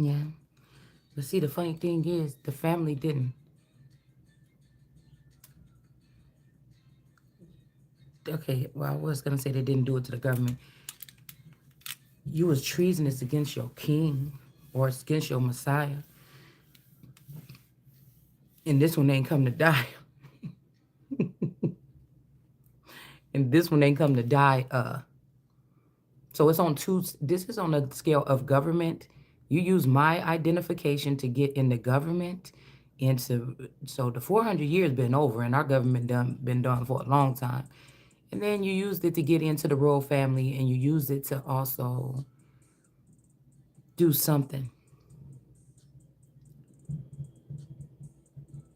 Yeah. But see, the funny thing is, the family didn't. Okay, well, I was gonna say they didn't do it to the government. You was treasonous against your king or against your Messiah, and this one ain't come to die. And this one ain't come to die. So it's on two. This is on a scale of government. You use my identification to get in the government, so the 400 years been over, and our government been done for a long time. And then you used it to get into the royal family, and you used it to also do something.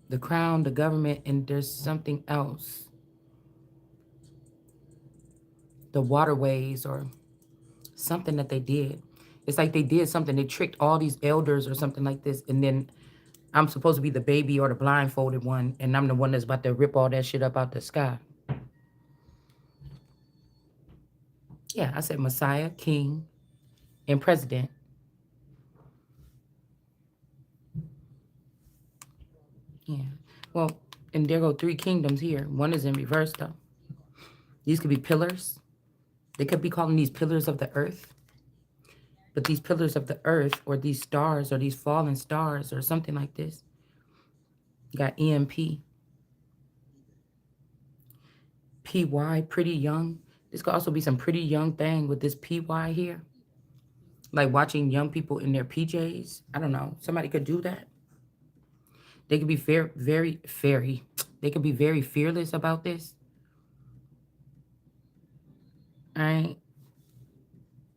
The crown, the government, and there's something else. The waterways or something that they did. It's like they did something. They tricked all these elders or something like this, and then I'm supposed to be the baby or the blindfolded one, and I'm the one that's about to rip all that shit up out the sky. Yeah, I said Messiah, King, and President. Yeah. Well, and there go three kingdoms here. One is in reverse though. These could be pillars. They could be calling these pillars of the earth. But these pillars of the earth or these stars or these fallen stars or something like this. You got EMP, PY, pretty young. This could also be some pretty young thing with this PY here. Like watching young people in their PJs. I don't know. Somebody could do that. They could be very, they could be very fearless about this. All right.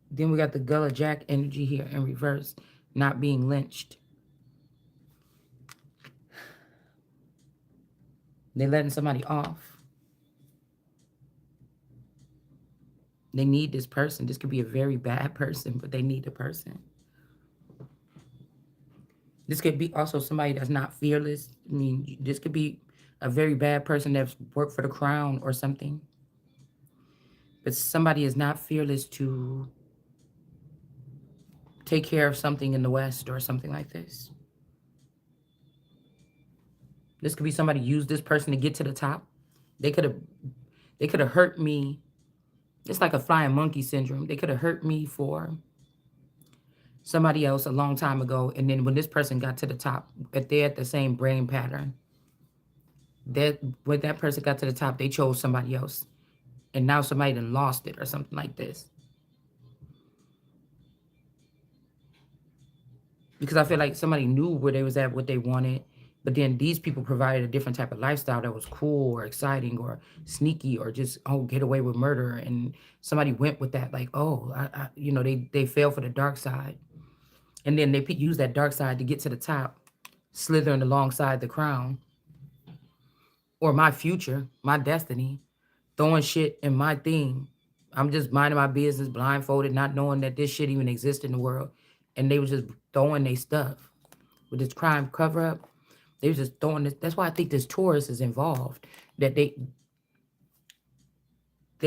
Then we got the Gullah Jack energy here in reverse, not being lynched. They letting somebody off. They need this person. This could be a very bad person, but they need the person. This could be also somebody that's not fearless. I mean, this could be a very bad person that's worked for the crown or something. But somebody is not fearless to take care of something in the West or something like this. This could be somebody used this person to get to the top. They could have hurt me. It's like a flying monkey syndrome. They could have hurt me for somebody else a long time ago. And then when this person got to the top, if they had the same brain pattern, that when that person got to the top, they chose somebody else. And now somebody done lost it or something like this. Because I feel like somebody knew where they was at, what they wanted. But then these people provided a different type of lifestyle that was cool or exciting or sneaky or just, oh, get away with murder. And somebody went with that, like, oh, they fell for the dark side. And then they use that dark side to get to the top, slithering alongside the crown or my future, my destiny, throwing shit in my thing. I'm just minding my business, blindfolded, not knowing that this shit even exists in the world. And they were just throwing their stuff with this crime cover up. They were just throwing this. That's why I think this Taurus is involved. That they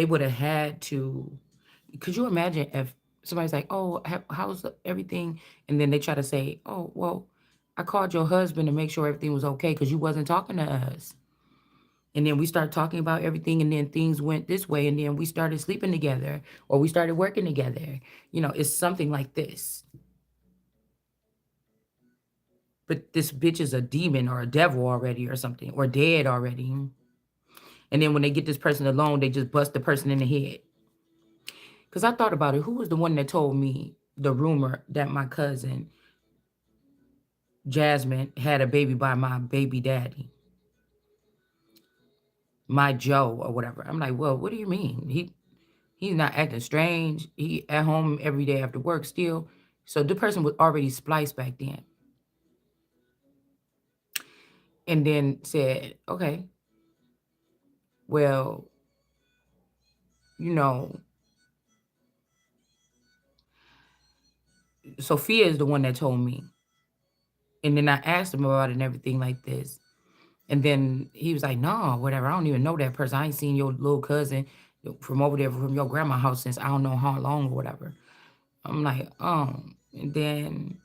would have had to. Could you imagine if somebody's like, "Oh, how's everything?" And then they try to say, "Oh, well, I called your husband to make sure everything was okay because you wasn't talking to us." And then we started talking about everything, and then things went this way, and then we started sleeping together, or we started working together. It's something like this. But this bitch is a demon or a devil already, or something, or dead already. And then when they get this person alone, they just bust the person in the head. Because I thought about it. Who was the one that told me the rumor that my cousin Jasmine had a baby by my baby daddy, my Joe or whatever? I'm like, well, what do you mean? He's not acting strange. He at home every day after work still. So the person was already spliced back then. And then said, okay, well, you know, Sophia is the one that told me. And then I asked him about it and everything like this. And then he was like, no, whatever. I don't even know that person. I ain't seen your little cousin from over there from your grandma's house since I don't know how long or whatever. I'm like, oh. And then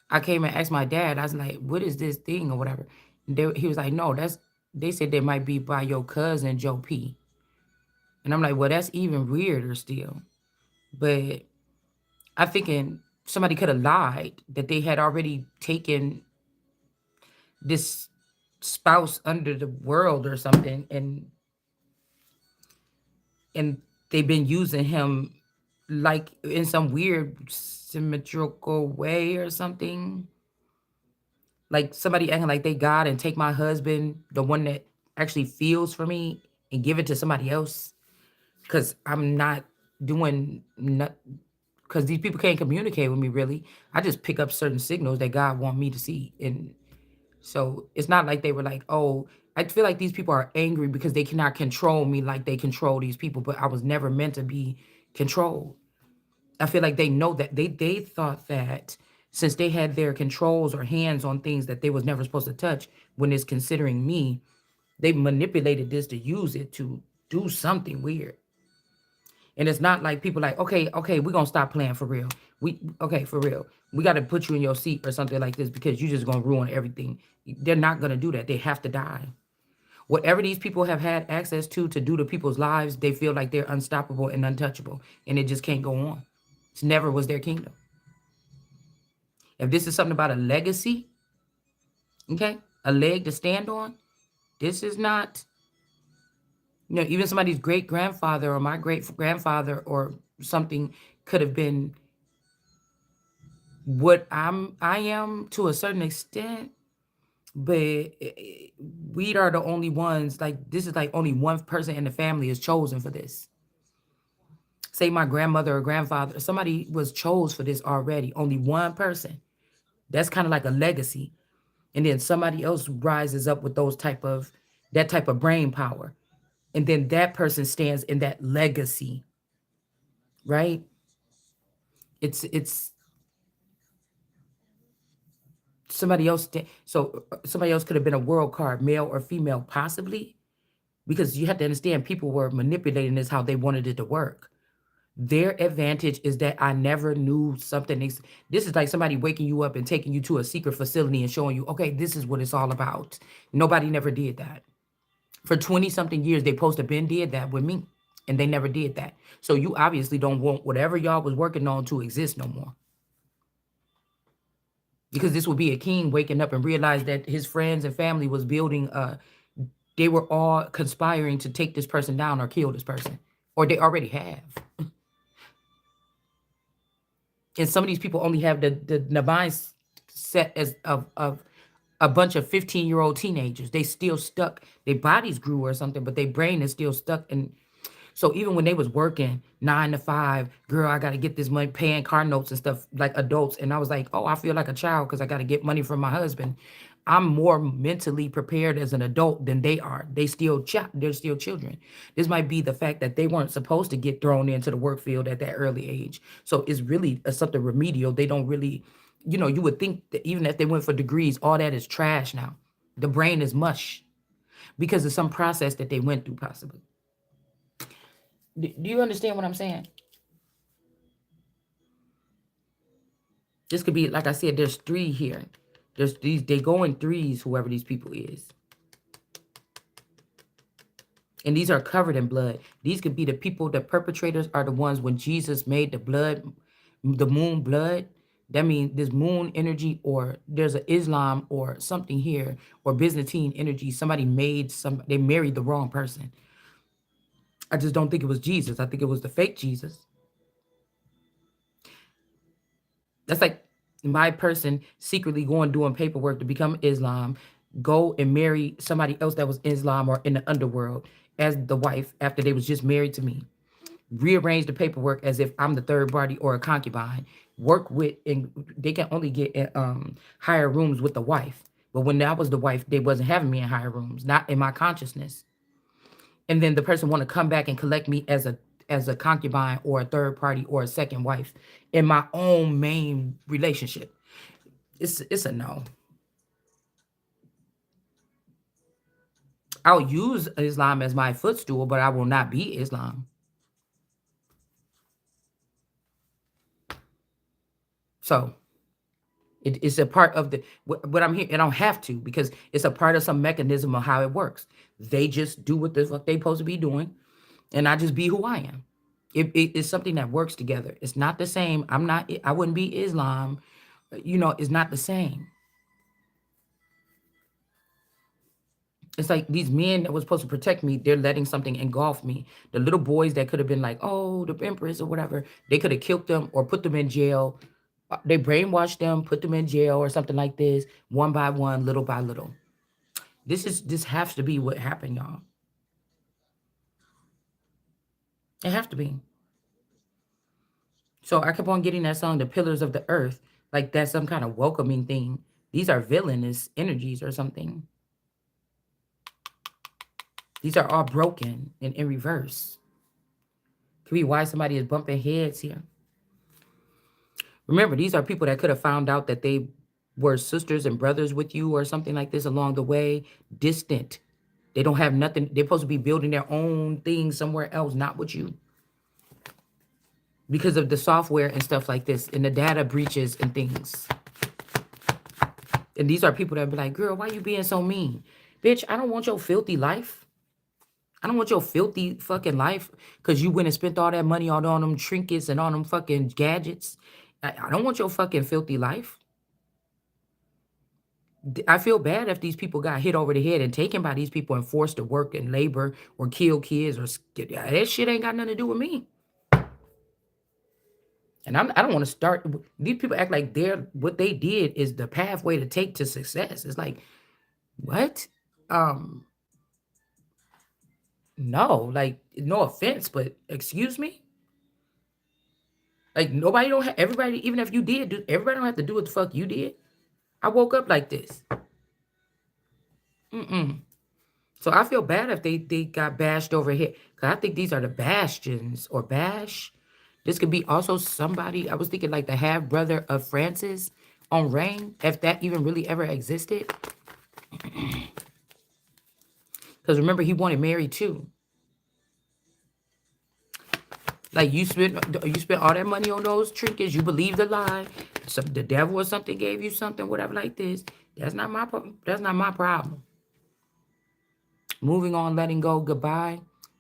I came and asked my dad, I was like, "What is this thing?" or whatever. He was like, "No, that's," they said they might be by your cousin Joe P. And I'm like, "Well, that's even weirder still." But I'm thinking somebody could have lied that they had already taken this spouse under the world or something, and they've been using him like in some weird symmetrical way or something. Like somebody acting like they God and take my husband, the one that actually feels for me, and give it to somebody else. Cause I'm not doing not because these people can't communicate with me really. I just pick up certain signals that God want me to see. And so it's not like they were like, oh, I feel like these people are angry because they cannot control me like they control these people, but I was never meant to be controlled. I feel like they know that they thought that since they had their controls or hands on things that they was never supposed to touch when it's considering me, they manipulated this to use it to do something weird. And it's not like people like, okay, okay, we're gonna stop playing for real. We okay, for real. We gotta put you in your seat or something like this because you're just gonna ruin everything. They're not gonna do that. They have to die. Whatever these people have had access to do to people's lives, they feel like they're unstoppable and untouchable. And it just can't go on. It never was their kingdom. If this is something about a legacy, okay, a leg to stand on, this is not, even somebody's great grandfather or my great grandfather or something could have been what I am to a certain extent, but we are the only ones. Like this is like only one person in the family is chosen for this. Say my grandmother or grandfather, somebody was chose for this already. Only one person. That's kind of like a legacy, and then somebody else rises up with those type of that type of brain power, and then that person stands in that legacy, right? It's somebody else. So somebody else could have been a world card, male or female, possibly, because you have to understand people were manipulating this how they wanted it to work. Their advantage is that I never knew something. This is like somebody waking you up and taking you to a secret facility and showing you, okay, this is what it's all about. Nobody never did that. For 20 something years, they supposed to been did that with me, and they never did that. So you obviously don't want whatever y'all was working on to exist no more. Because this would be a king waking up and realize that his friends and family was building they were all conspiring to take this person down or kill this person, or they already have. And some of these people only have the mind set as of a bunch of 15-year-old teenagers. They still stuck. Their bodies grew or something, but their brain is still stuck. And so even when they was working 9 to 5, girl, I got to get this money, paying car notes and stuff like adults. And I was like, oh, I feel like a child because I got to get money from my husband. I'm more mentally prepared as an adult than they are. They're still children. This might be the fact that they weren't supposed to get thrown into the work field at that early age. So it's really something remedial. They don't really, you would think that even if they went for degrees, all that is trash now. The brain is mush because of some process that they went through, possibly. Do you understand what I'm saying? This could be, like I said, there's three here. There's these, they go in threes, whoever these people is. And these are covered in blood. These could be the people, the perpetrators are the ones when Jesus made the moon blood. That means this moon energy, or there's an Islam or something here, or Byzantine energy. They married the wrong person. I just don't think it was Jesus. I think it was the fake Jesus. That's like my person secretly going doing paperwork to become Islam, go and marry somebody else that was Islam or in the underworld as the wife after they was just married to me. Rearrange the paperwork as if I'm the third party or a concubine. Work with, and they can only get in, higher rooms with the wife. But when I was the wife, they wasn't having me in higher rooms, not in my consciousness. And then the person want to come back and collect me as a concubine or a third party or a second wife in my own main relationship. It's a no. I'll use Islam as my footstool, but I will not be Islam. So It's a part of the what I'm here. I don't have to because it's a part of some mechanism of how it works. They just do what the fuck they supposed to be doing, and I just be who I am. It's something that works together. It's not the same. I'm not. I wouldn't be Islam. It's not the same. It's like these men that was supposed to protect me, they're letting something engulf me. The little boys that could have been like, oh, the Empress or whatever, they could have killed them or put them in jail. They brainwashed them, put them in jail or something like this, one by one, little by little. This has to be what happened, y'all. It have to be. So I kept on getting that song, The Pillars of the Earth, like that's some kind of welcoming thing. These are villainous energies or something. These are all broken and in reverse. Could be why somebody is bumping heads here. Remember, these are people that could have found out that they were sisters and brothers with you or something like this along the way, distant. They don't have nothing. They're supposed to be building their own thing somewhere else, not with you. Because of the software and stuff like this and the data breaches and things. And these are people that be like, girl, why you being so mean? Bitch, I don't want your filthy life. I don't want your filthy fucking life because you went and spent all that money on them trinkets and on them fucking gadgets. I don't want your fucking filthy life. I feel bad if these people got hit over the head and taken by these people and forced to work and labor or kill kids or that shit ain't got nothing to do with me. And I don't want to start. These people act like what they did is the pathway to take to success. It's like, what? Um, no, like no offense, but excuse me. Like nobody don't have everybody. Even if you did, everybody don't have to do what the fuck you did. I woke up like this. Mm-mm. So I feel bad if they got bashed over here. Cause I think these are the bastions or bash. This could be also somebody. I was thinking like the half brother of Francis on Rain, if that even really ever existed. Because remember, he wanted Mary too. Like you spent all that money on those trinkets. You believe the lie. The devil or something gave you something, whatever like this. That's not my problem. Moving on, letting go, goodbye,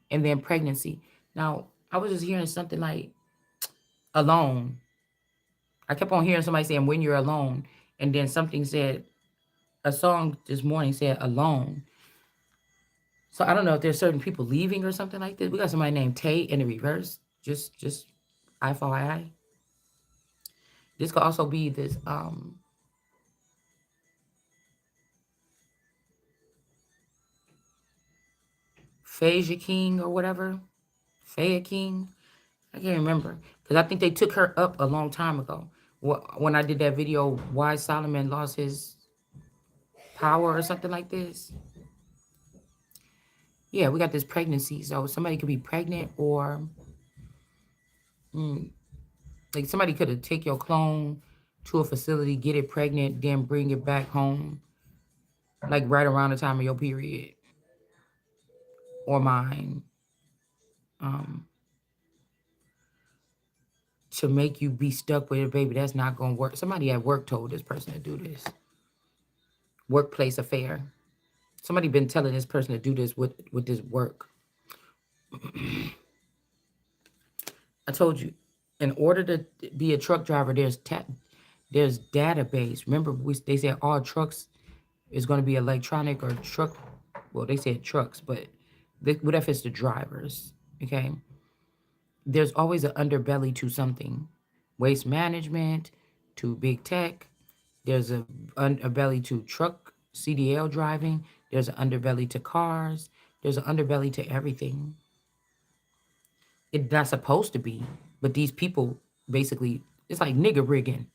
and then pregnancy. Now, I was just hearing something like alone. I kept on hearing somebody saying when you're alone, and then something said a song this morning said alone. So I don't know if there's certain people leaving or something like this. We got somebody named Tay in the reverse. Just FYI. This could also be this Phasia King or whatever. Phaya King. I can't remember. Because I think they took her up a long time ago. When I did that video, why Solomon lost his power or something like this. Yeah, we got this pregnancy. So somebody could be pregnant or like somebody could have take your clone to a facility, get it pregnant, then bring it back home. Like right around the time of your period. Or mine. Um, to make you be stuck with a baby, that's not gonna work. Somebody at work told this person to do this. Workplace affair. Somebody been telling this person to do this with this work. I told you, in order to be a truck driver, there's database. Remember, they said all trucks is going to be electronic or truck. Well, they said trucks, but what if it's the drivers? Okay, there's always an underbelly to something. Waste management to big tech. There's a underbelly to truck CDL driving. There's an underbelly to cars. There's an underbelly to everything. It's not supposed to be, but these people basically, it's like nigger rigging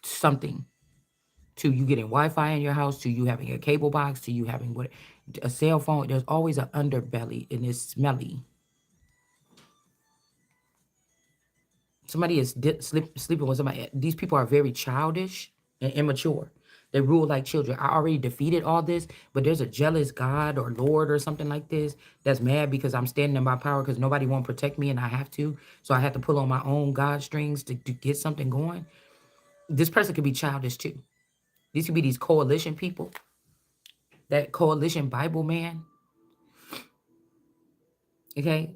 something to you getting Wi-Fi in your house, to you having a cable box, to you having a cell phone. There's always an underbelly and it's smelly. Somebody is sleeping with somebody. These people are very childish and immature. They rule like children. I already defeated all this, but there's a jealous God or Lord or something like this that's mad because I'm standing in my power because nobody won't protect me and I have to. So I have to pull on my own God strings to get something going. This person could be childish too. These could be these coalition people, that coalition Bible man, okay?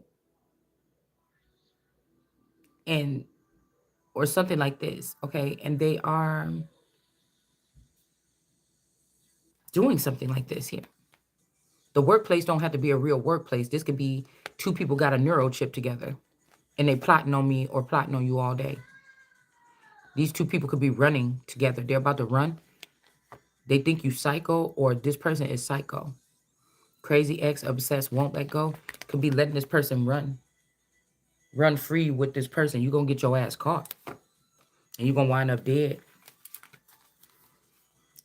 And or something like this, okay? And they are doing something like this here. The workplace don't have to be a real workplace. This could be two people got a neuro chip together and they plotting on me or plotting on you all day. These two people could be running together. They're about to run. They think you psycho or this person is psycho. Crazy ex obsessed won't let go. Could be letting this person run. Run free with this person. You're going to get your ass caught. And you're going to wind up dead.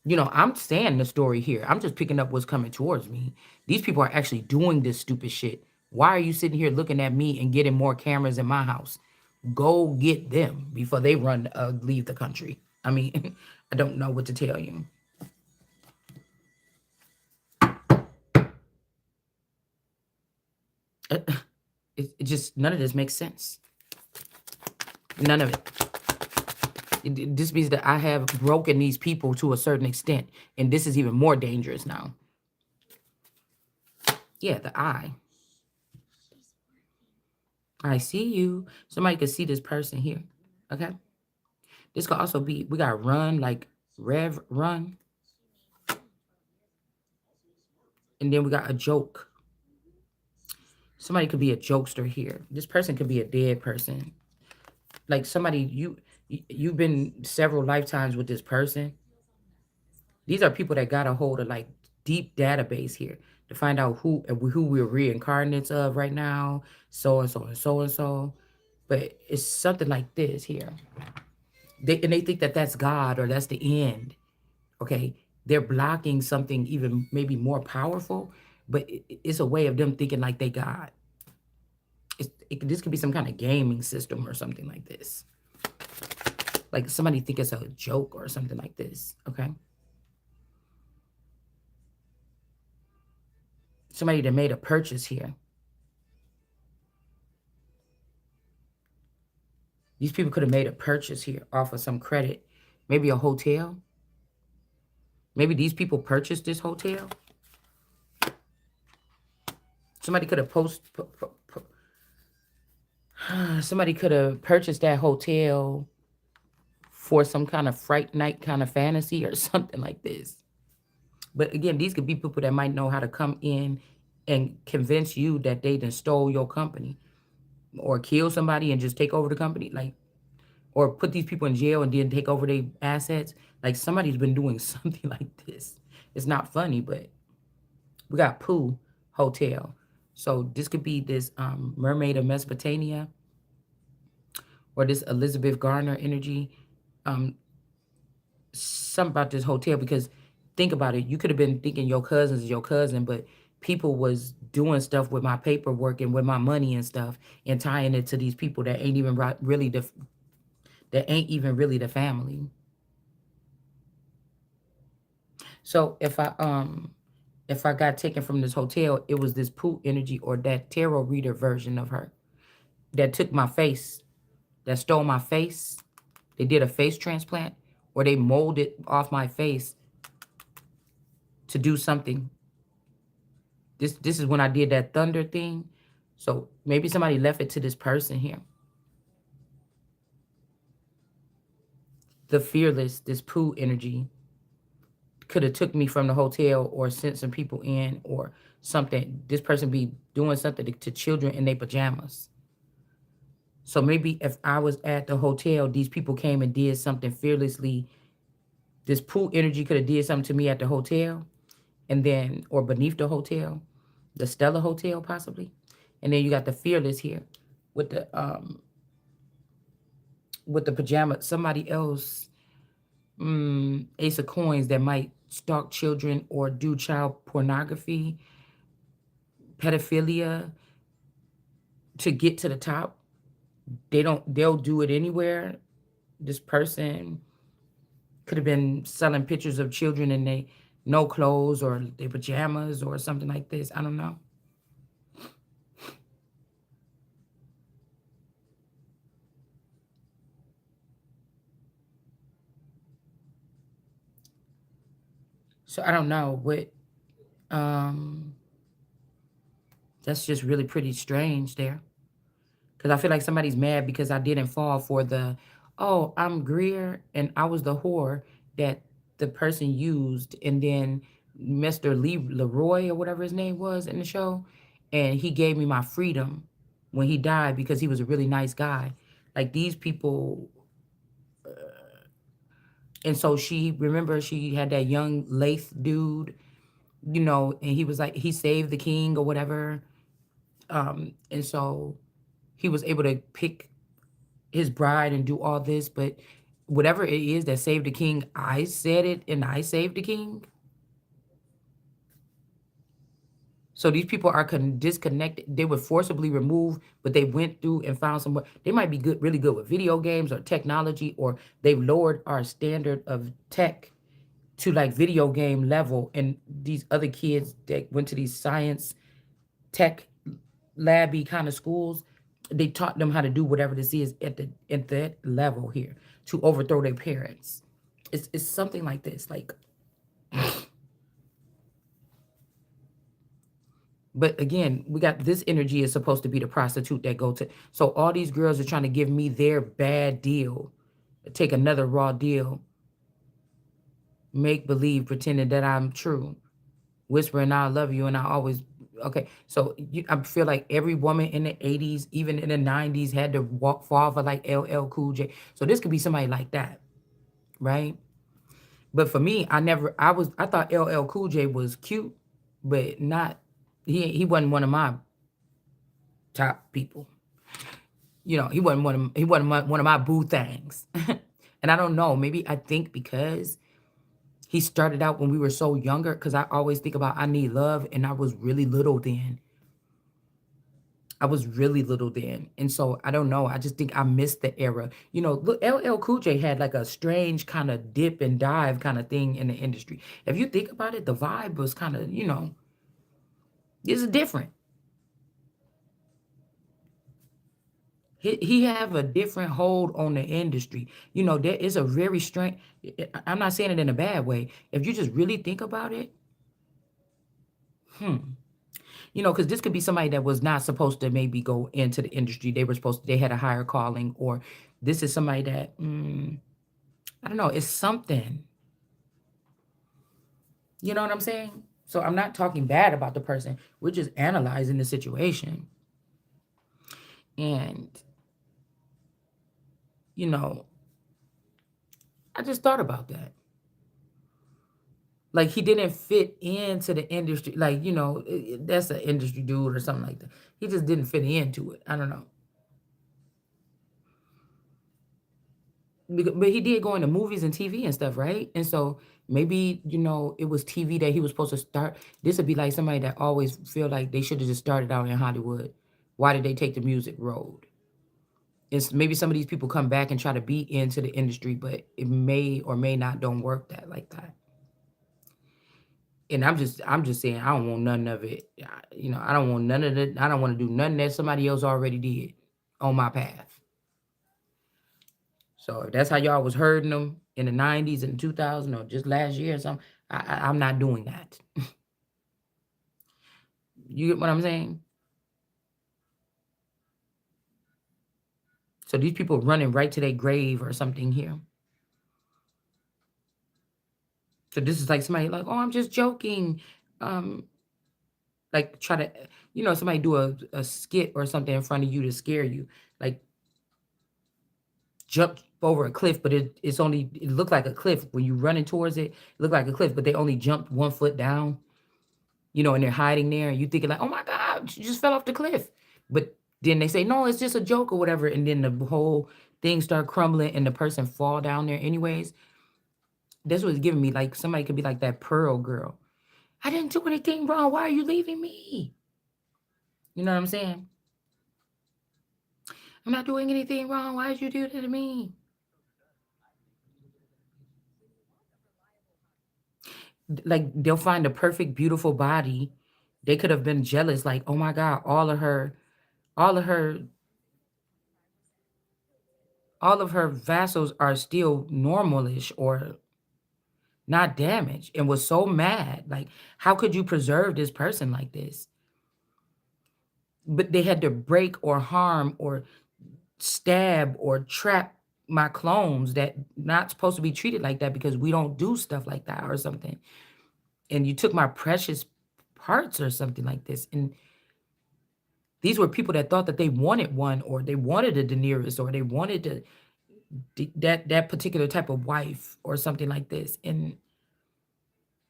You know, I'm saying the story here. I'm just picking up what's coming towards me. These people are actually doing this stupid shit. Why are you sitting here looking at me and getting more cameras in my house? Go get them before they run, leave the country. I mean, I don't know what to tell you. It just, none of this makes sense. None of it. This means that I have broken these people to a certain extent. And this is even more dangerous now. Yeah, the eye. I see you. Somebody could see this person here. Okay. This could also be, we got run, like Rev run. And then we got a joke. Somebody could be a jokester here. This person could be a dead person. Like somebody, you've been several lifetimes with this person. These are people that got a hold of like deep database here to find out who we're reincarnates of right now, so and so and so and so. But it's something like this here. They think that that's God or that's the end. Okay, they're blocking something even maybe more powerful, but it's a way of them thinking like they God. This could be some kind of gaming system or something like this. Like somebody think it's a joke or something like this. Okay, somebody that made a purchase here. These people could have made a purchase here off of some credit. Maybe a hotel. Maybe these people purchased this hotel. Somebody could have somebody could have purchased that hotel for some kind of fright night kind of fantasy or something like this. But again, these could be people that might know how to come in and convince you that they done stole your company or kill somebody and just take over the company. Like, or put these people in jail and then take over their assets. Like somebody's been doing something like this. It's not funny, but we got Pooh Hotel. So this could be this Mermaid of Mesopotamia or this Elizabeth Garner energy. Um, something about this hotel because think about it. You could have been thinking your cousin's your cousin, but people was doing stuff with my paperwork and with my money and stuff and tying it to these people that ain't even really the family. So if I got taken from this hotel, it was this Pooh energy or that tarot reader version of her that took my face, that stole my face. They did a face transplant or they molded off my face to do something. This is when I did that thunder thing. So maybe somebody left it to this person here. The fearless, this Pooh energy could have took me from the hotel or sent some people in or something. This person be doing something to children in their pajamas. So maybe if I was at the hotel, these people came and did something fearlessly. This Pooh energy could have did something to me at the hotel and then, or beneath the hotel, the Stella Hotel possibly. And then you got the fearless here with the pajama, somebody else, ace of coins that might stalk children or do child pornography, pedophilia to get to the top. They'll do it anywhere. This person Could have been selling pictures of children in they no clothes or their pajamas or something like this. I don't know. So I don't know what um that's just really pretty strange there. Cause I feel like somebody's mad because I didn't fall for the, oh, I'm Greer and I was the whore that the person used, and then Mr. Leroy or whatever his name was in the show, and he gave me my freedom when he died because he was a really nice guy. Like these people, and so she remember she had that young Lath dude, and he was like he saved the king or whatever, and so he was able to pick his bride and do all this, but whatever it is that saved the king, I said it and I saved the king. So these people are disconnected. They were forcibly removed, but they went through and found someone. They might be good, really good with video games or technology, or they've lowered our standard of tech to like video game level. And these other kids that went to these science tech labby kind of schools, they taught them how to do whatever this is at that level here to overthrow their parents. It's something like this. Like, but again, we got this energy is supposed to be the prostitute that go to. So all these girls are trying to give me their bad deal, take another raw deal, make believe, pretending that I'm true, whispering I love you and I always okay. So I feel like every woman in the 80s, even in the 90s, had to walk fall for like LL Cool J. So this could be somebody like that, right? But for me, I thought LL Cool J was cute, but not he wasn't one of my top people. He wasn't one of my boo things. And I don't know, maybe I think because he started out when we were so younger, because I always think about I Need Love, and I was really little then. I was really little then. And so I don't know. I just think I missed the era. Look, LL Cool J had like a strange kind of dip and dive kind of thing in the industry. If you think about it, the vibe was kind of, it's different. He have a different hold on the industry. There is a very strange, I'm not saying it in a bad way. If you just really think about it, hmm. Because this could be somebody that was not supposed to maybe go into the industry. They had a higher calling, or this is somebody that, I don't know, it's something. You know what I'm saying? So I'm not talking bad about the person. We're just analyzing the situation. And, you know, I just thought about that. Like he didn't fit into the industry. Like, that's an industry dude or something like that. He just didn't fit into it. I don't know. But he did go into movies and TV and stuff, right? And so maybe, it was TV that he was supposed to start. This would be like somebody that always feel like they should have just started out in Hollywood. Why did they take the music road? It's maybe some of these people come back and try to be into the industry, but it may or may not don't work that like that. And I'm just saying I don't want none of it. I don't want none of it. I don't want to do nothing that somebody else already did on my path. So if that's how y'all was hurting them in the 90s and 2000 or just last year or something, I'm not doing that. You get what I'm saying? So these people running right to their grave or something here. So this is like somebody like, oh, I'm just joking. Um, like try to, somebody do a skit or something in front of you to scare you. Like jump over a cliff, but it looked like a cliff. When you running towards it, it looked like a cliff, but they only jumped 1 foot down, and they're hiding there. And you thinking like, oh my God, you just fell off the cliff. But then they say, no, it's just a joke or whatever. And then the whole thing start crumbling and the person fall down there anyways. That's what's giving me like somebody could be like that Pearl girl. I didn't do anything wrong. Why are you leaving me? You know what I'm saying? I'm not doing anything wrong. Why did you do that to me? like they'll find a perfect, beautiful body. They could have been jealous, like, oh my God, all of her, all of her vassals are still normalish or not damaged, and was so mad. Like, how could you preserve this person like this? But they had to break or harm or stab or trap my clones that not supposed to be treated like that because we don't do stuff like that or something. And you took my precious parts or something like this. And these were people that thought that they wanted one, or they wanted a Daenerys, or they wanted that particular type of wife or something like this. And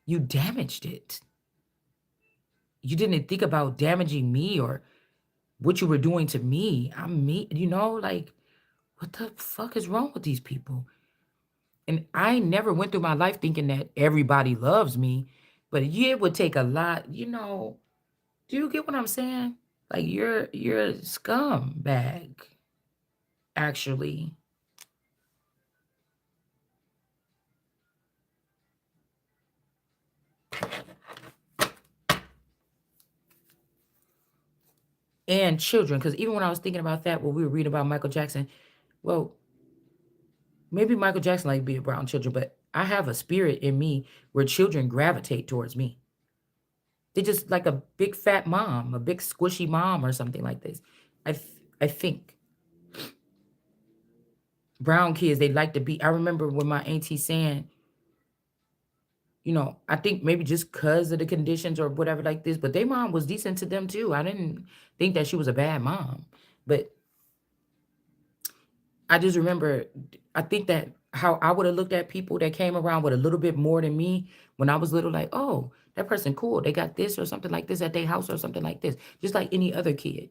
you damaged it. You didn't think about damaging me or what you were doing to me. I'm me, like, what the fuck is wrong with these people? And I never went through my life thinking that everybody loves me, but yeah, it would take a lot, do you get what I'm saying? Like, you're a scumbag, actually. And children, because even when I was thinking about that, when we were reading about Michael Jackson, well, maybe Michael Jackson like be around children, but I have a spirit in me where children gravitate towards me. They just like a big fat mom, a big squishy mom or something like this. I think brown kids, they like to be. I remember when my auntie saying, I think maybe just because of the conditions or whatever like this, but their mom was decent to them too. I didn't think that she was a bad mom. But I just remember, I think that how I would have looked at people that came around with a little bit more than me when I was little, like, oh, that person cool. They got this or something like this at their house or something like this, just like any other kid.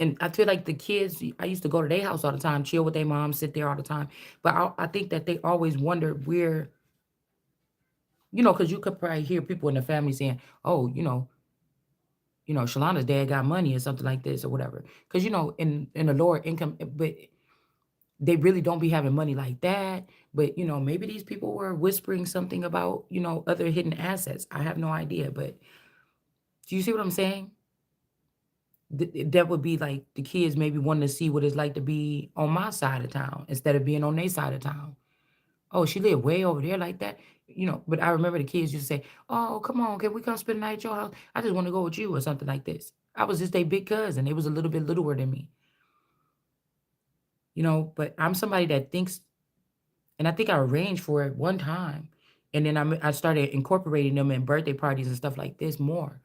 And I feel like the kids, I used to go to their house all the time, chill with their mom, sit there all the time. But I think that they always wondered where, because you could probably hear people in the family saying, oh, Shalana's dad got money or something like this or whatever. Because, in the lower income, but they really don't be having money like that. But, maybe these people were whispering something about, other hidden assets. I have no idea. But do you see what I'm saying? That would be like the kids maybe wanting to see what it's like to be on my side of town instead of being on their side of town. Oh, she lived way over there like that. But I remember the kids used to say, oh, come on, can we come spend the night at your house? I just want to go with you or something like this. I was just a big cousin. It was a little bit littler than me, but I'm somebody that thinks, and I think I arranged for it one time. And then I started incorporating them in birthday parties and stuff like this more,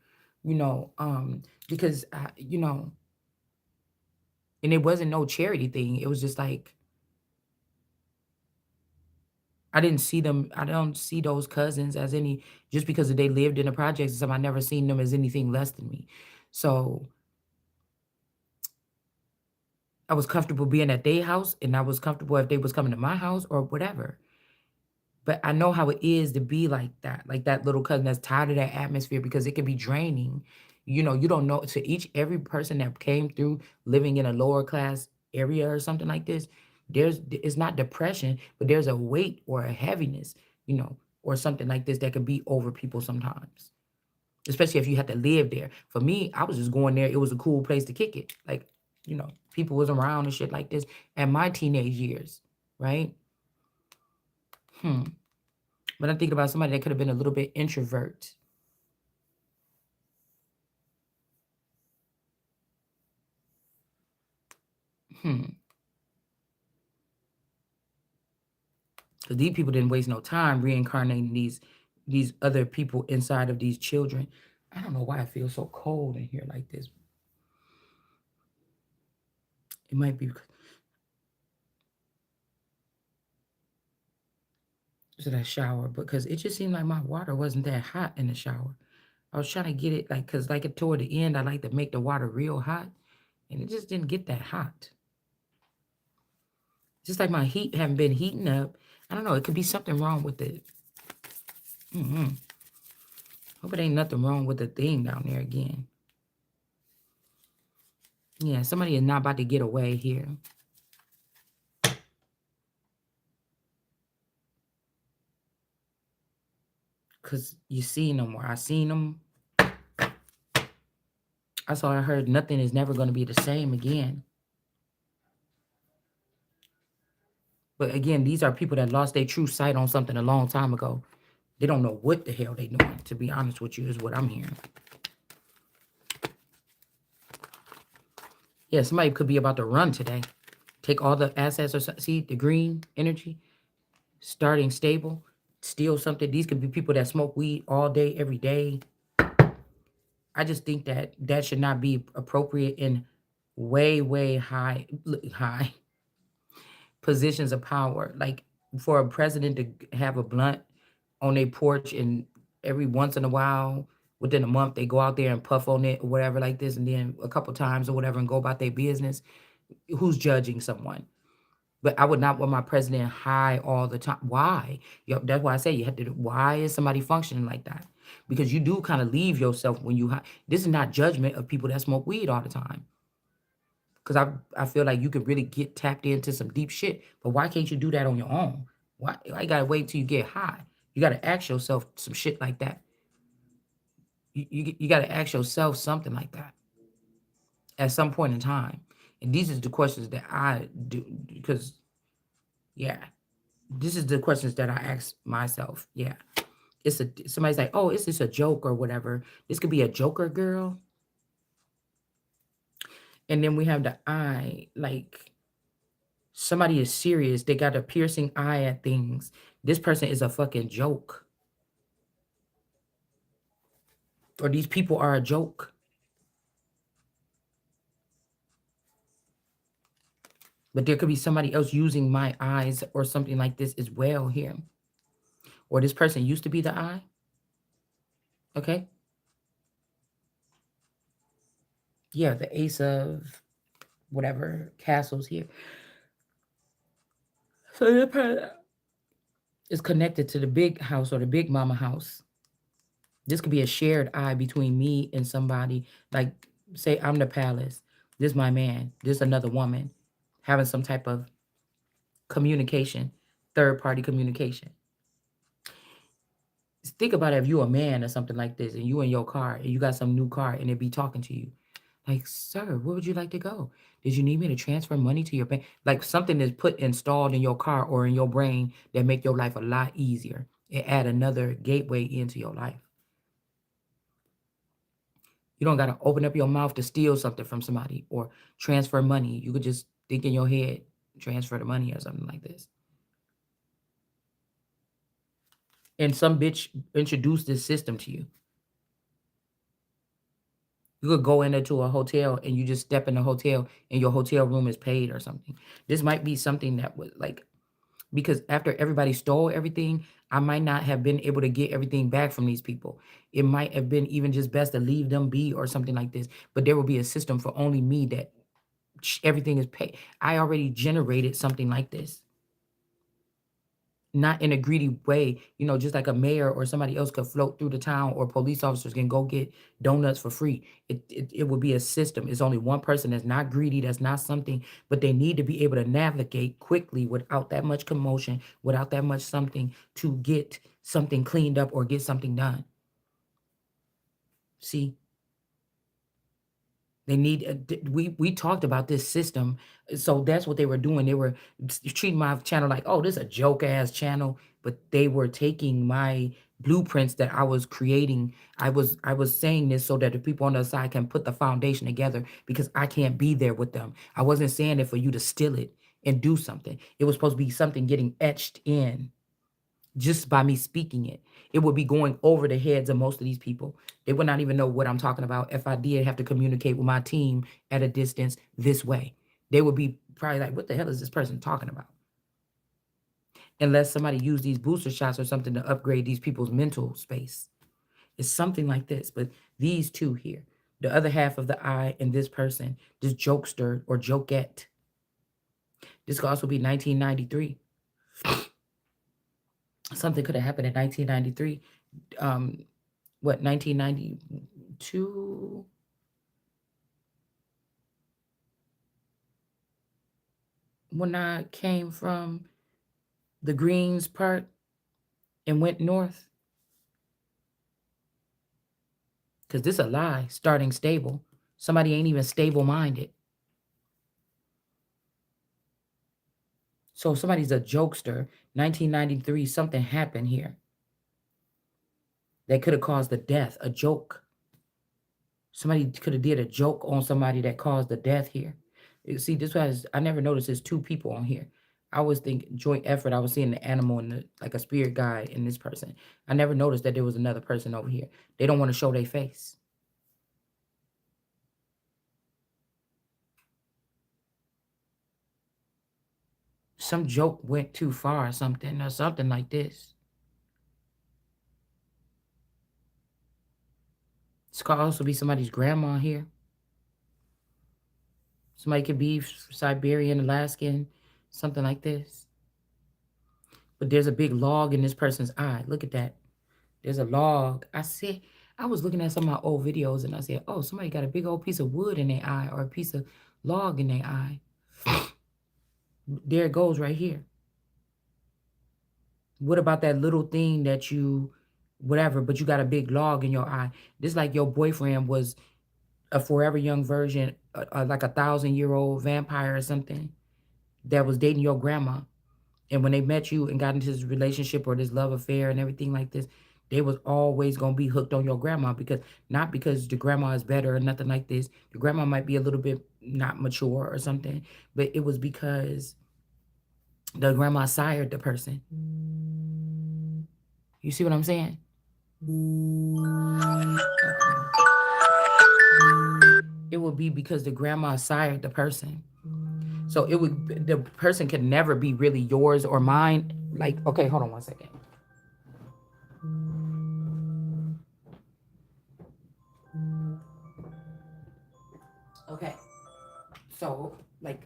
because, and it wasn't no charity thing. It was just like, I don't see those cousins as any, just because they lived in the projects and stuff, I never seen them as anything less than me. So I was comfortable being at their house, and I was comfortable if they was coming to my house or whatever. But I know how it is to be like that little cousin that's tired of that atmosphere because it can be draining. You don't know, to each every person that came through living in a lower class area or something like this, it's not depression, but there's a weight or a heaviness, or something like this that could be over people sometimes. Especially if you had to live there. For me, I was just going there. It was a cool place to kick it. Like, people was around and shit like this at my teenage years, right? Hmm. But I'm thinking about somebody that could have been a little bit introvert. Hmm. Because these people didn't waste no time reincarnating these other people inside of these children. I don't know why I feel so cold in here like this. It might be because of that shower, because it just seemed like my water wasn't that hot in the shower. I was trying to get it like, because like toward the end, I like to make the water real hot, and it just didn't get that hot. Just like my heat haven't been heating up. I don't know. It could be something wrong with it. Hope it ain't nothing wrong with the thing down there again. Yeah, somebody is not about to get away here. because you see no more. I seen them. I saw. I heard nothing is never going to be the same again. But again, these are people that lost their true sight on something a long time ago. They don't know what the hell they doing. To be honest with you, is what I'm hearing. Yeah, somebody could be about to run today. Take all the assets or see the green energy, starting stable, steal something. These could be people that smoke weed all day, every day. I just think that that should not be appropriate in way, way high positions of power. Like for a president to have a blunt on their porch and every once in a while, within a month, they go out there and puff on it or whatever like this, and then a couple times or whatever and go about their business. Who's judging someone? But I would not want my president high all the time. Why? Yo, that's why I say you have to. Why is somebody functioning like that? Because you do kind of leave yourself when you. This is not judgment of people that smoke weed all the time. Because I feel like you could really get tapped into some deep shit. But why can't you do that on your own? Why you gotta wait till you get high? You gotta ask yourself some shit like that. You gotta ask yourself something like that at some point in time. And these are the questions that I do because yeah, this is the questions that I ask myself. Yeah. It's a somebody's like, oh, is this a joke or whatever? This could be a joker girl. And then we have the eye, like somebody is serious. They got a piercing eye at things. This person is a fucking joke. Or these people are a joke. But there could be somebody else using my eyes or something like this as well here. Or this person used to be the eye. Okay. Yeah, the ace of whatever castles here. So this person is connected to the big house or the big mama house. This could be a shared eye between me and somebody. Like, say I'm the palace. This my man. This another woman. Having some type of communication, third party communication. Think about it if you a man or something like this and you in your car and you got some new car and it be talking to you. Like, sir, where would you like to go? Did you need me to transfer money to your bank? Like something is put installed in your car or in your brain that make your life a lot easier. It add another gateway into your life. You don't got to open up your mouth to steal something from somebody or transfer money. You could just think in your head, transfer the money or something like this. And some bitch introduced this system to you. You could go into a hotel and you just step in the hotel and your hotel room is paid or something. This might be something that was like, because after everybody stole everything, I might not have been able to get everything back from these people. It might have been even just best to leave them be or something like this. But there will be a system for only me that everything is paid. I already generated something like this. Not in a greedy way, just like a mayor or somebody else could float through the town or police officers can go get donuts for free. It would be a system. It's only one person that's not greedy, that's not something, but they need to be able to navigate quickly without that much commotion, without that much something to get something cleaned up or get something done. See? They need we talked about this system, so that's what they were doing. They were treating my channel like, oh, this is a joke ass channel, but they were taking my blueprints that I was creating. I was saying this so that the people on the side can put the foundation together because I can't be there with them. I wasn't saying it for you to steal it and do something. It was supposed to be something getting etched in just by me speaking it. It would be going over the heads of most of these people. They would not even know what I'm talking about if I did have to communicate with my team at a distance this way. They would be probably like, what the hell is this person talking about? Unless somebody used these booster shots or something to upgrade these people's mental space. It's something like this. But these two here, the other half of the eye and this person, this jokester or jokette, this could also be 1993. Something could have happened in 1993. Um, what, 1992 when I came from the Greens part and went north. Because this a lie, starting stable. Somebody ain't even stable minded. So if somebody's a jokester, 1993, something happened here that could have caused the death, a joke. Somebody could have did a joke on somebody that caused the death here. You see, this was I never noticed there's two people on here. I always think joint effort. I was seeing the animal and the like a spirit guide in this person. I never noticed that there was another person over here. They don't want to show their face. Some joke went too far, or something like this. This could also be somebody's grandma here. Somebody could be Siberian, Alaskan, something like this. But there's a big log in this person's eye. Look at that. There's a log. I was looking at some of my old videos and I said, oh, somebody got a big old piece of wood in their eye or a piece of log in their eye. There it goes right here. What about that little thing that you, whatever, but you got a big log in your eye? This like your boyfriend was a forever young virgin, like 1,000-year-old vampire or something that was dating your grandma. And when they met you and got into this relationship or this love affair and everything like this, they was always gonna be hooked on your grandma because not because the grandma is better or nothing like this. The grandma might be a little bit not mature or something, but it was because the grandma sired the person. You see what I'm saying? It would be because the grandma sired the person. So it would the person could never be really yours or mine. Like, okay, hold on one second. Okay. So, like,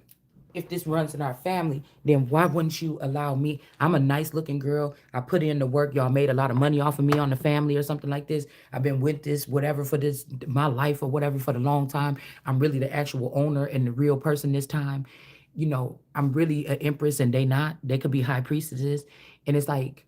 if this runs in our family, then why wouldn't you allow me? I'm a nice looking girl. I put in the work. Y'all made a lot of money off of me on the family or something like this. I've been with this, whatever, for this, my life or whatever, for the long time. I'm really the actual owner and the real person this time. You know, I'm really an empress and they not. They could be high priestesses. And it's like,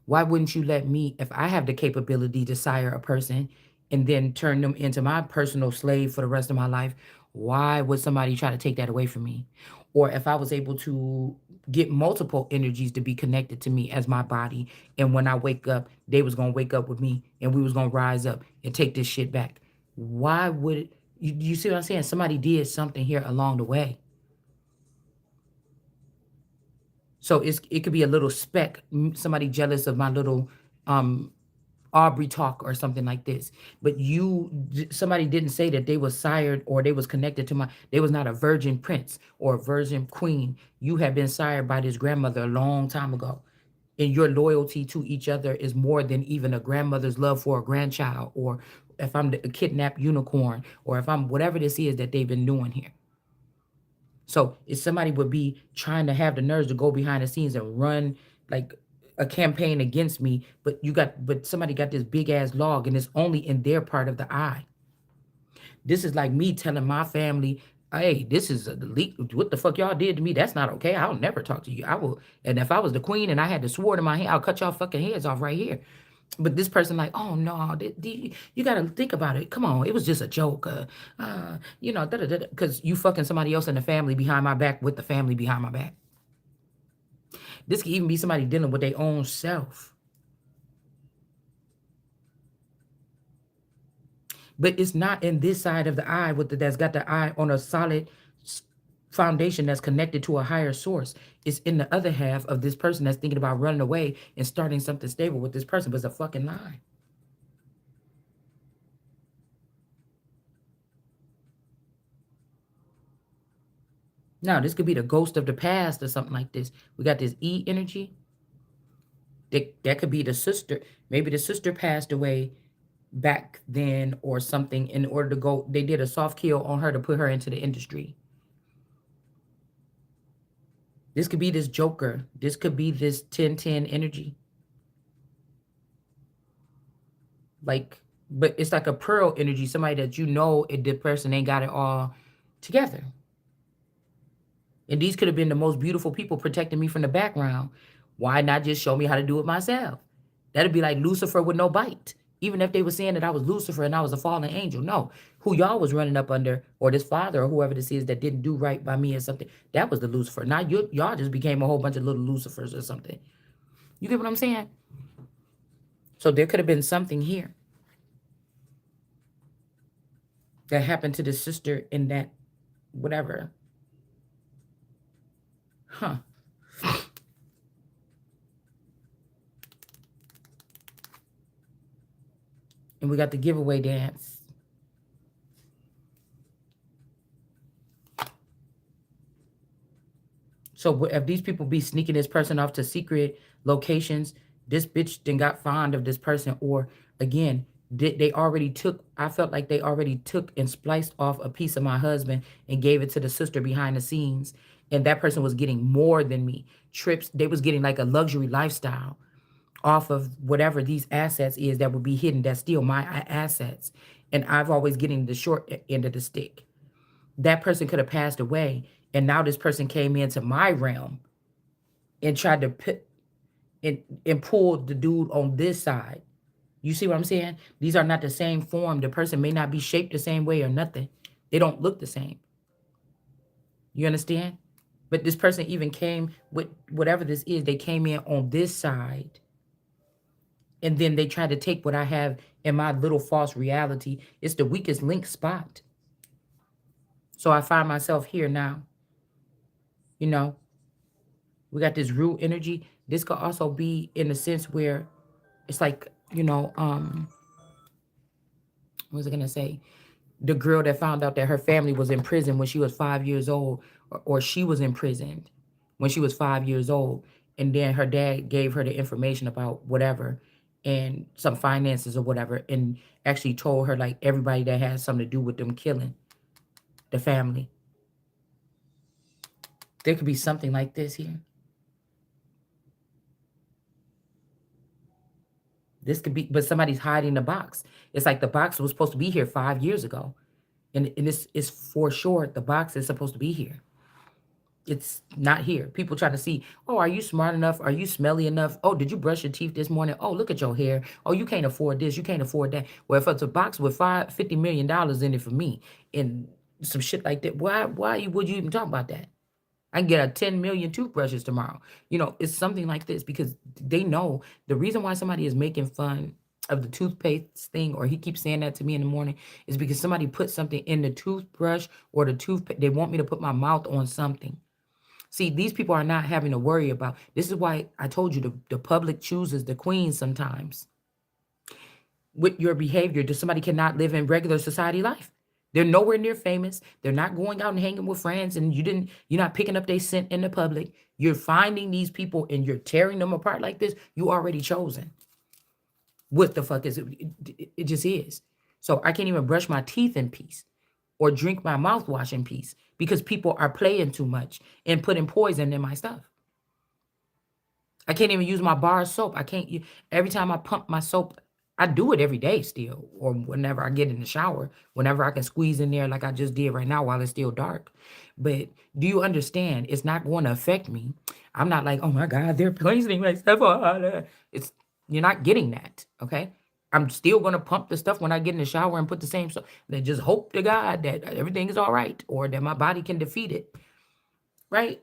why wouldn't you let me, if I have the capability to sire a person and then turn them into my personal slave for the rest of my life? Why would somebody try to take that away from me? Or if I was able to get multiple energies to be connected to me as my body, and when I wake up, they was gonna wake up with me and we was gonna rise up and take this shit back. Why would you see what I'm saying? Somebody did something here along the way. So it could be a little speck, somebody jealous of my little um Aubrey talk or something like this. But somebody didn't say that they was sired or they was connected to they was not a virgin prince or a virgin queen. You have been sired by this grandmother a long time ago. And your loyalty to each other is more than even a grandmother's love for a grandchild, or if I'm the kidnapped unicorn, or if I'm whatever this is that they've been doing here. So if somebody would be trying to have the nerves to go behind the scenes and run like a campaign against me, but somebody got this big ass log and it's only in their part of the eye. This is like me telling my family, hey, this is a leak. What the fuck y'all did to me? That's not okay. I'll never talk to you. I will. And if I was the queen and I had the sword in my hand, I'll cut y'all fucking heads off right here. But this person like, oh no, you got to think about it. Come on, it was just a joke. You know, because you fucking somebody else in the family behind my back with the family behind my back. This could even be somebody dealing with their own self. But it's not in this side of the eye that's got the eye on a solid foundation that's connected to a higher source. It's in the other half of this person that's thinking about running away and starting something stable with this person, but it's a fucking lie. Now, this could be the ghost of the past or something like this. We got this E energy. That could be the sister. Maybe the sister passed away back then or something in order to go. They did a soft kill on her to put her into the industry. This could be this Joker. This could be this 1010 energy. Like, but it's like a pearl energy. Somebody that the person ain't got it all together. And these could have been the most beautiful people protecting me from the background. Why not just show me how to do it myself? That'd be like Lucifer with no bite. Even if they were saying that I was Lucifer and I was a fallen angel. No, who y'all was running up under, or this father or whoever this is that didn't do right by me or something, that was the Lucifer. Now y'all just became a whole bunch of little Lucifers or something. You get what I'm saying? So there could have been something here that happened to the sister in that whatever. Huh. And we got the giveaway dance. So if these people be sneaking this person off to secret locations, this bitch then got fond of this person, or again, they already took. I felt like they already took and spliced off a piece of my husband and gave it to the sister behind the scenes, and that person was getting more than me. Trips, they was getting like a luxury lifestyle off of whatever these assets is that would be hidden. That's still my assets, and I've always getting the short end of the stick. That person could have passed away, and now this person came into my realm and tried to put and pull the dude on this side. You see what I'm saying? These are not the same form. The person may not be shaped the same way or nothing. They don't look the same. You understand? But this person even came with whatever this is. They came in on this side, and then they tried to take what I have in my little false reality. It's the weakest link spot. So I find myself here now. You know, we got this root energy. This could also be in a sense where it's like, what was I gonna say? The girl that found out that her family was in prison when she was 5 years old, or she was imprisoned when she was 5 years old, and then her dad gave her the information about whatever and some finances or whatever, and actually told her like everybody that had something to do with them killing the family. There could be something like this here. This could be, but somebody's hiding the box. It's like the box was supposed to be here 5 years ago. And this is for sure. The box is supposed to be here. It's not here. People try to see, oh, are you smart enough? Are you smelly enough? Oh, did you brush your teeth this morning? Oh, look at your hair. Oh, you can't afford this. You can't afford that. Well, if it's a box with $50 million in it for me and some shit like that, why would you even talk about that? I can get a 10 million toothbrushes tomorrow. It's something like this because they know the reason why somebody is making fun of the toothpaste thing, or he keeps saying that to me in the morning, is because somebody put something in the toothbrush or the toothpaste. They want me to put my mouth on something. See, these people are not having to worry about. This is why I told you the public chooses the queen sometimes with your behavior. Somebody cannot live in regular society life. They're nowhere near famous. They're not going out and hanging with friends, and you're not picking up their scent in the public. You're finding these people and you're tearing them apart like this. You already chosen. What the fuck is it? It just is. So I can't even brush my teeth in peace or drink my mouthwash in peace because people are playing too much and putting poison in my stuff. I can't even use my bar soap. I can't. Every time I pump my soap, I do it every day still, or whenever I get in the shower, whenever I can squeeze in there like I just did right now while it's still dark. But do you understand? It's not going to affect me. I'm not like, oh my God, they're poisoning my stuff. It's you're not getting that, okay? I'm still gonna pump the stuff when I get in the shower and put the same stuff. Then just hope to God that everything is all right, or that my body can defeat it, right?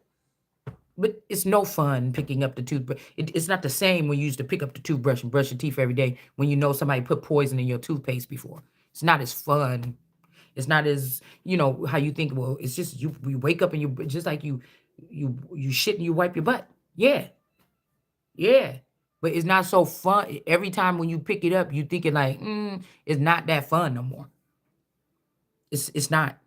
But it's no fun picking up the toothbrush. It's not the same when you used to pick up the toothbrush and brush your teeth every day when you know somebody put poison in your toothpaste before. It's not as fun. It's not as, how you think, well, it's just you wake up and you just like you shit and you wipe your butt. Yeah. Yeah. But it's not so fun. Every time when you pick it up, you thinking like, it's not that fun no more. It's not.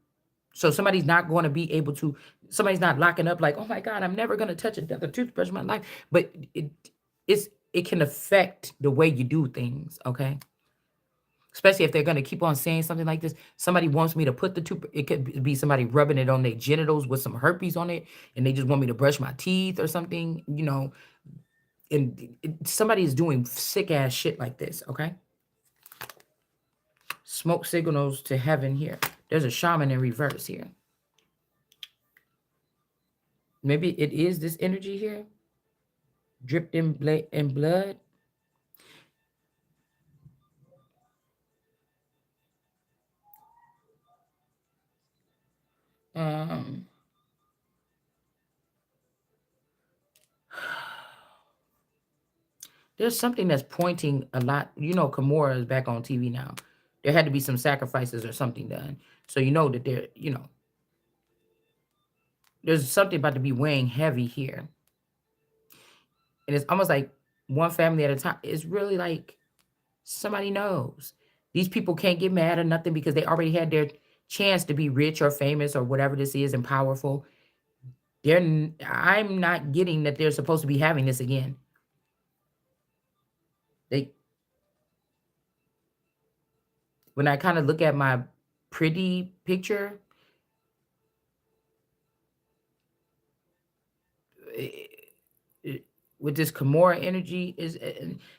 So somebody's not locking up like, oh my God, I'm never gonna touch another toothbrush in my life. But it can affect the way you do things, okay? Especially if they're gonna keep on saying something like this. Somebody wants me to put the tooth, it could be somebody rubbing it on their genitals with some herpes on it, and they just want me to brush my teeth or something, and somebody is doing sick ass shit like this, okay? Smoke signals to heaven here. There's a shaman in reverse here. Maybe it is this energy here, dripped in blood. Um, there's something that's pointing a lot. You know, Kimura is back on TV now. There had to be some sacrifices or something done. So you know that there's something about to be weighing heavy here. And it's almost like one family at a time. It's really like somebody knows. These people can't get mad or nothing because they already had their chance to be rich or famous or whatever this is and powerful. I'm not getting that they're supposed to be having this again. They When I kind of look at my pretty picture, eh, eh, with this Kimura energy is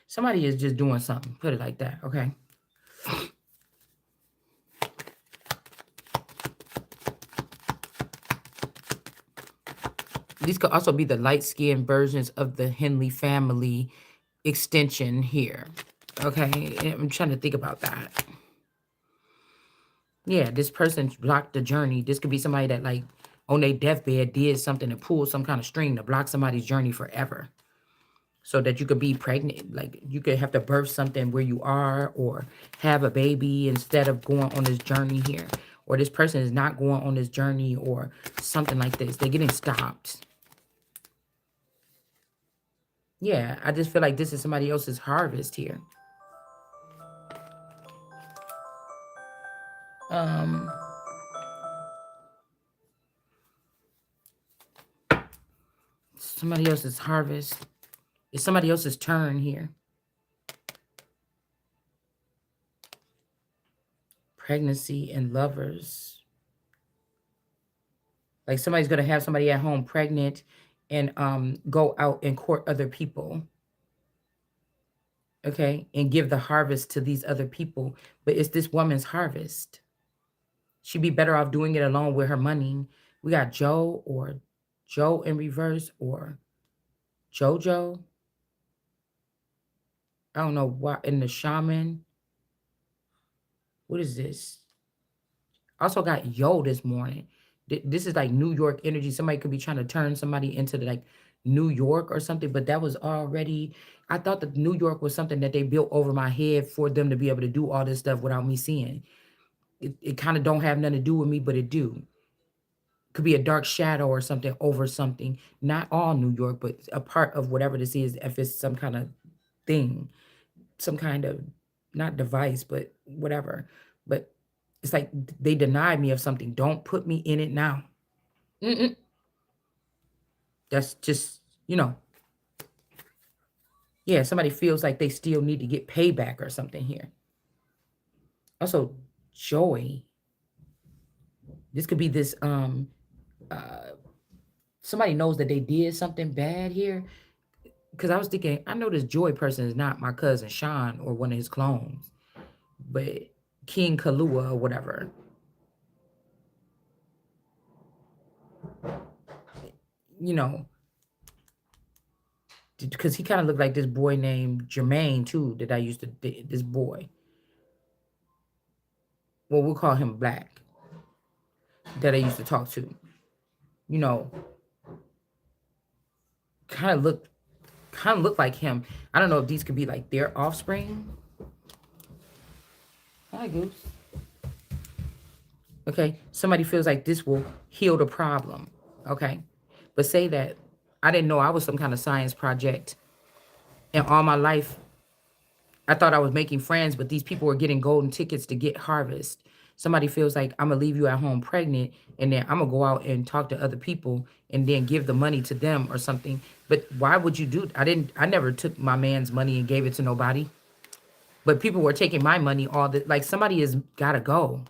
somebody is just doing something. Put it like that, okay? These could also be the light skinned versions of the Henley family extension here. Okay, I'm trying to think about that. Yeah, this person blocked the journey. This could be somebody that, like, on their deathbed did something to pull some kind of string to block somebody's journey forever. So that you could be pregnant, like you could have to birth something where you are or have a baby instead of going on this journey here. Or this person is not going on this journey or something like this. They're getting stopped. Yeah, I just feel like this is somebody else's harvest here. Um, Somebody else's harvest. It's somebody else's turn here. Pregnancy and lovers. Like somebody's gonna have somebody at home pregnant and go out and court other people. Okay, and give the harvest to these other people. But it's this woman's harvest. She'd be better off doing it alone with her money. We got Joe or Joe in reverse or Jojo. I don't know what in the shaman. What is this? Also got Yo this morning. This is like New York energy. Somebody could be trying to turn somebody into like New York or something, but that was already. I thought that New York was something that they built over my head for them to be able to do all this stuff without me seeing. It kind of don't have nothing to do with me, but it do. Could be a dark shadow or something over something. Not all New York, but a part of whatever this is. If it's some kind of thing, some kind of not device, but whatever. But it's like they denied me of something. Don't put me in it now. Mm-mm. That's just, yeah, somebody feels like they still need to get payback or something here. Also, joy. This could be this uh somebody knows that they did something bad here. Because I was thinking, I know this joy person is not my cousin Sean or one of his clones, but King Kalua or whatever. You know, because he kind of looked like this boy named Jermaine too that I used to date. This boy, well, we'll call him Black, that I used to talk to. You know, kind of look, like him. I don't know if these could be like their offspring. Hi, Goose. Okay, somebody feels like this will heal the problem. Okay, but say that I didn't know I was some kind of science project, and all my life I thought I was making friends, but these people were getting golden tickets to get harvest. Somebody feels like I'm gonna leave you at home pregnant, and then I'm gonna go out and talk to other people, and then give the money to them or something. But why would you do? I didn't. I never took my man's money and gave it to nobody. But people were taking my money all the like. Somebody has gotta go.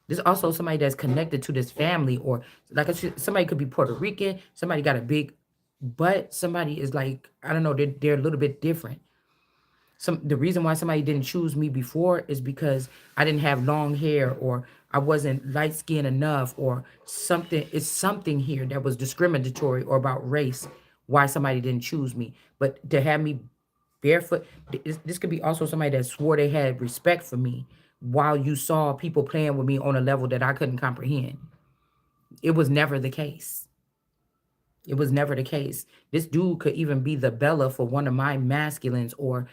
There's also somebody that's connected to this family, or like somebody could be Puerto Rican. Somebody got a big butt. Somebody is like I don't know. They're a little bit different. The reason why somebody didn't choose me before is because I didn't have long hair or I wasn't light skinned enough or something. It's something here that was discriminatory or about race why somebody didn't choose me. But to have me barefoot, this could be also somebody that swore they had respect for me while you saw people playing with me on a level that I couldn't comprehend. It was never the case. It was never the case. This dude could even be the Bella for one of my masculines or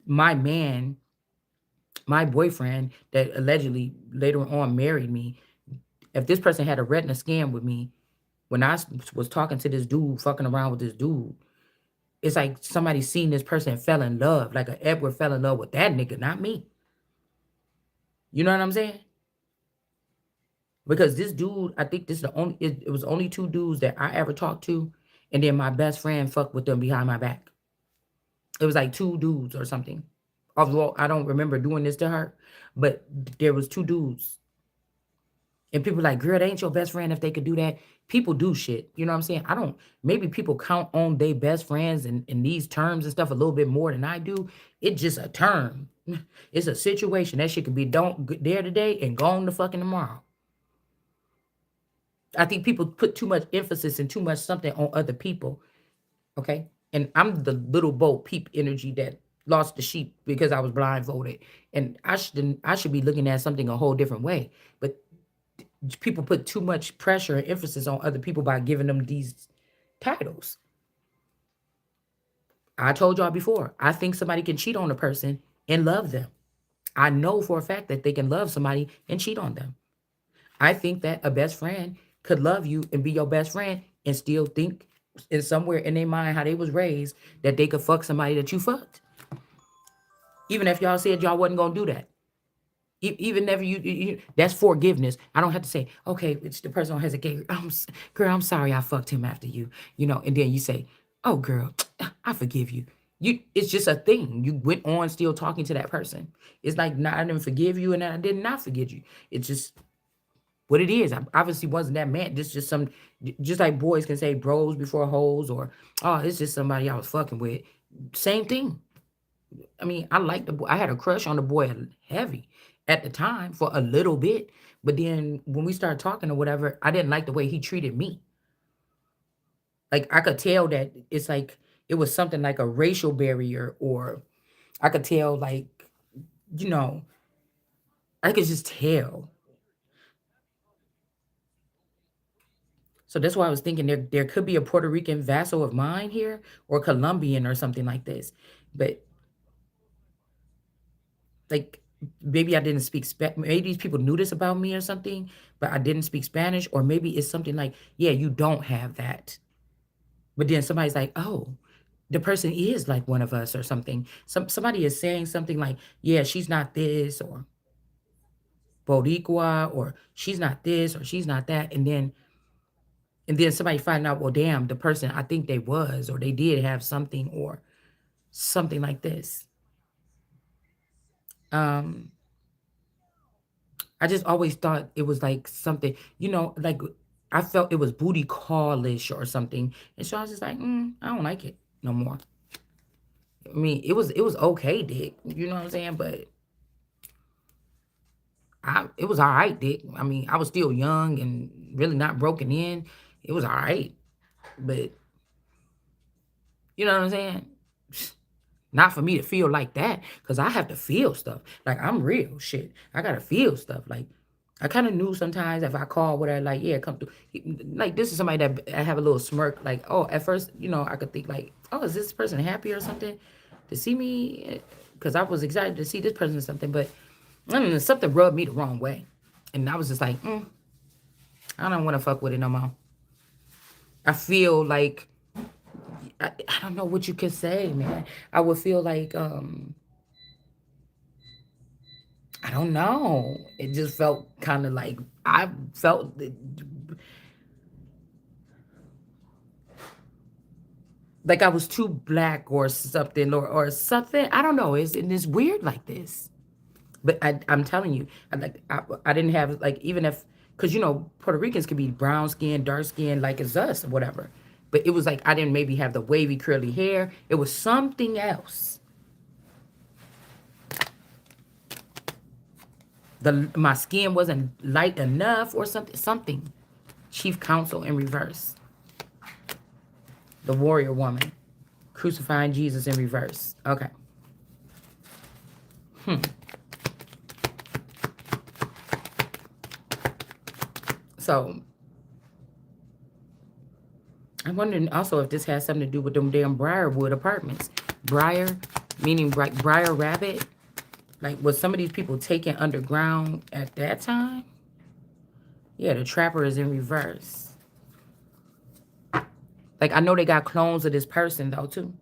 my man, my boyfriend that allegedly later on married me. If this person had a retina scan with me, when was talking to this dude, fucking around with this dude, it's like somebody seen this person and fell in love. Like a Edward fell in love with that nigga, not me. You know what I'm saying? Because this dude, I think this is the only, it was only two dudes that I ever talked to. And then my best friend fucked with them behind my back. It was like two dudes or something. Although I don't remember doing this to her, but there was two dudes. And people like, girl, they ain't your best friend if they could do that. People do shit. You know what I'm saying? I don't, maybe people count on their best friends and these terms and stuff a little bit more than I do. It's just a term. It's a situation. That shit could be don't there today and gone the fucking tomorrow. I think people put too much emphasis and too much something on other people. Okay. And I'm the little Bo Peep energy that lost the sheep because I was blindfolded. And I should be looking at something a whole different way. But people put too much pressure and emphasis on other people by giving them these titles. I told y'all before, I think somebody can cheat on a person and love them. I know for a fact that they can love somebody and cheat on them. I think that a best friend could love you and be your best friend and still think in somewhere in their mind how they was raised that they could fuck somebody that you fucked. Even if y'all said y'all wasn't gonna do that. Even if that's forgiveness. I don't have to say, okay, it's the person on hesitate. Girl, I'm sorry I fucked him after you, and then you say, oh girl, I forgive you. It's just a thing. You went on still talking to that person. It's like, I didn't forgive you and I did not forgive you. It's just what it is. I obviously wasn't that man. This just just like boys can say bros before hoes, or oh, it's just somebody I was fucking with. Same thing. I mean, I liked the boy. I had a crush on the boy heavy at the time for a little bit, but then when we started talking or whatever, I didn't like the way he treated me. Like I could tell that it's like it was something like a racial barrier, or I could tell like you know I could just tell. So that's why I was thinking there could be a Puerto Rican vassal of mine here or Colombian or something like this. But like maybe I didn't speak maybe these people knew this about me or something, but I didn't speak Spanish, or maybe it's something like, yeah, you don't have that. But then somebody's like, oh, the person is like one of us or something. Somebody is saying something like, yeah, she's not this or Boricua, or she's not this or she's not that. And then somebody find out, well, damn, the person I think they was or they did have something or something like this. Um, I just always thought it was like something, like I felt it was booty callish or something. And so I was just like, I don't like it no more. I mean, it was okay, dick. You know what I'm saying? But it was all right, dick. I mean, I was still young and really not broken in. It was all right. But you know what I'm saying? Not for me to feel like that, because I have to feel stuff. Like, I'm real shit. I gotta feel stuff. Like, I kind of knew sometimes if I call whatever, like, yeah, come through. Like, this is somebody that I have a little smirk. Like, oh, at first, I could think, like, oh, is this person happy or something to see me? Because I was excited to see this person or something. But something rubbed me the wrong way. And I was just like, I don't want to fuck with it no more. I feel like I don't know what you could say, man. I would feel like I don't know. It just felt kind of like I felt like I was too black or something or something. I don't know. It's weird like this. But I'm telling you, I didn't have like even if because Puerto Ricans could be brown skin, dark skin, like it's us or whatever. But it was like I didn't maybe have the wavy curly hair. It was something else. My skin wasn't light enough or something. Something. Chief counsel in reverse. The warrior woman. Crucifying Jesus in reverse. Okay. So I'm wondering also if this has something to do with them damn Briarwood apartments. Briar, meaning Briar Rabbit. Like, was some of these people taken underground at that time? Yeah, the trapper is in reverse. Like, I know they got clones of this person, though, too.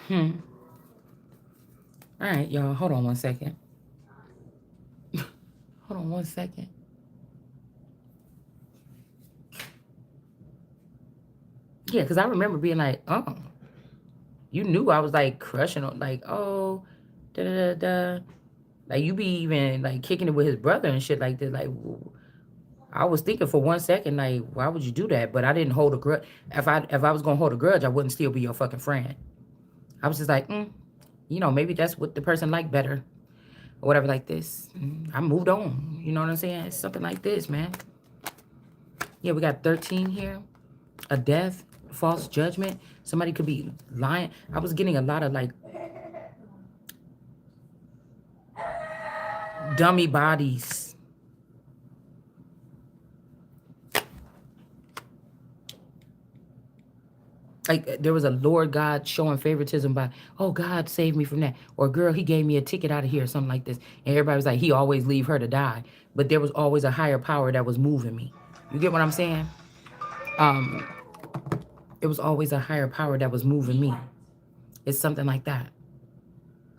All right, y'all. Hold on one second. Hold on one second. Yeah, because I remember being like, oh, you knew I was, like, crushing on, like, oh, da-da-da-da. Like, you be even, like, kicking it with his brother and shit like this. Like, I was thinking for 1 second, like, why would you do that? But I didn't hold a grudge. If I was going to hold a grudge, I wouldn't still be your fucking friend. I was just like, maybe that's what the person liked better. Or whatever like this. I moved on. You know what I'm saying? It's something like this, man. Yeah, we got 13 here. A death, false judgment. Somebody could be lying. I was getting a lot of, like, dummy bodies. Like, there was a Lord God showing favoritism by, oh, God saved me from that. Or, girl, he gave me a ticket out of here, or something like this. And everybody was like, he always leave her to die. But there was always a higher power that was moving me. You get what I'm saying? It was always a higher power that was moving me. It's something like that.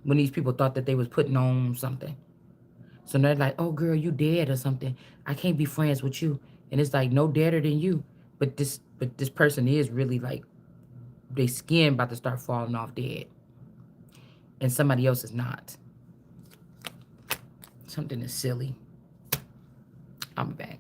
When these people thought that they was putting on something. So they're like, oh, girl, you dead or something. I can't be friends with you. And it's like, no deader than you. But this person is really, like, their skin about to start falling off dead. And somebody else is not. Something is silly. I'm back.